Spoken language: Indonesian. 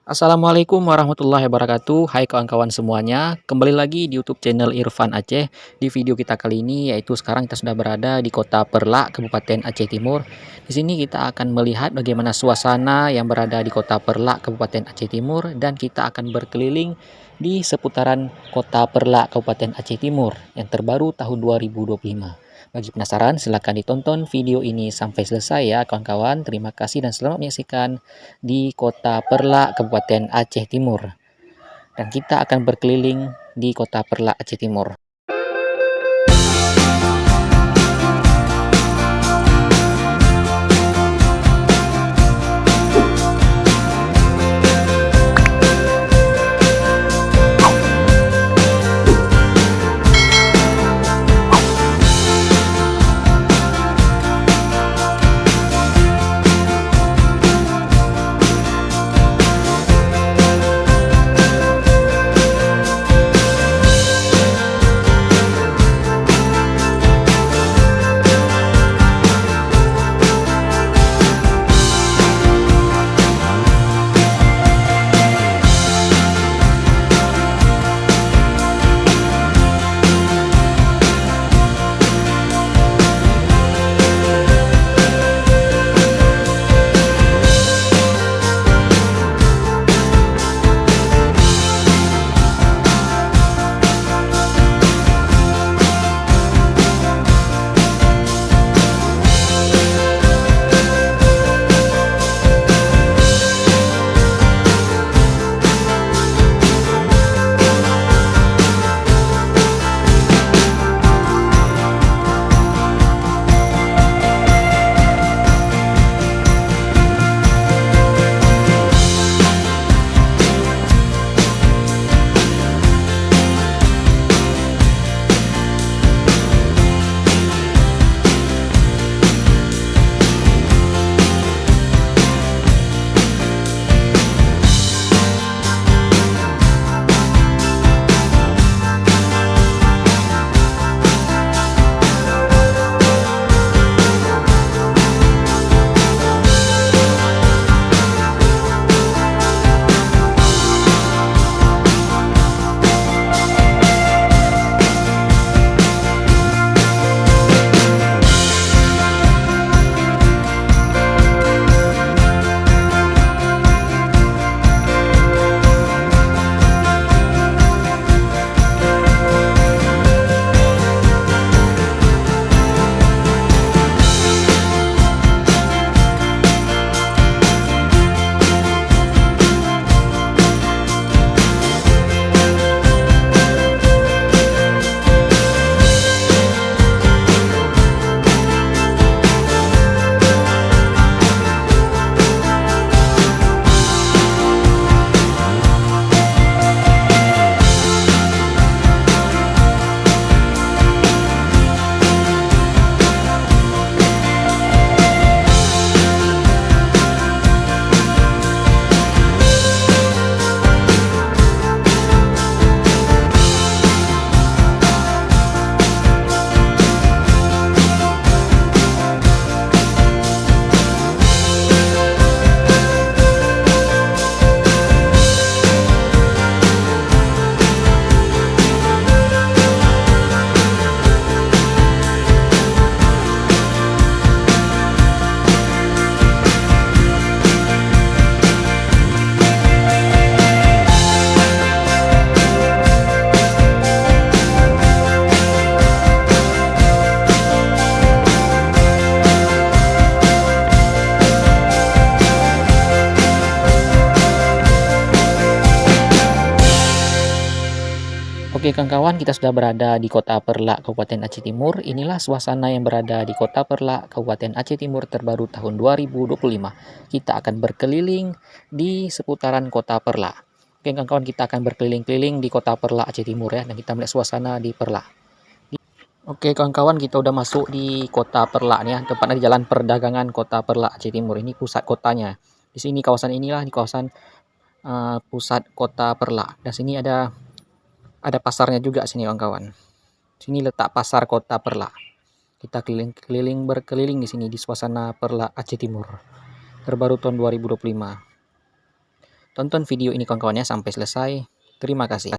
Assalamualaikum warahmatullahi wabarakatuh. Hai kawan-kawan semuanya, kembali lagi di YouTube channel Irfan Aceh. Di video kita kali ini yaitu sekarang kita sudah berada di Kota Peureulak, Kabupaten Aceh Timur. Di sini kita akan melihat bagaimana suasana yang berada di Kota Peureulak, Kabupaten Aceh Timur, dan kita akan berkeliling di seputaran Kota Peureulak, Kabupaten Aceh Timur yang terbaru tahun 2025. Bagi penasaran, silahkan ditonton video ini sampai selesai ya kawan-kawan. Terima kasih dan selamat menyaksikan di Kota Peureulak, Kabupaten Aceh Timur. Dan kita akan berkeliling di Kota Peureulak, Aceh Timur. Oke kawan-kawan, kita sudah berada di Kota Peureulak, Kabupaten Aceh Timur. Inilah suasana yang berada di Kota Peureulak, Kabupaten Aceh Timur terbaru tahun 2025. Kita akan berkeliling di seputaran Kota Peureulak. Oke kawan-kawan, kita akan berkeliling-keliling di Kota Peureulak Aceh Timur ya, dan kita melihat suasana di Peureulak. Oke kawan-kawan, kita udah masuk di Kota Peureulak nih ya, tepatnya di Jalan Perdagangan Kota Peureulak Aceh Timur. Ini pusat kotanya. Di sini kawasan inilah di kawasan pusat Kota Peureulak. Dan sini ada pasarnya juga sini kawan-kawan. Sini letak pasar Kota Peureulak. Kita keliling-keliling berkeliling di sini di suasana Peureulak Aceh Timur. Terbaru tahun 2025. Tonton video ini kawan-kawan ya sampai selesai. Terima kasih.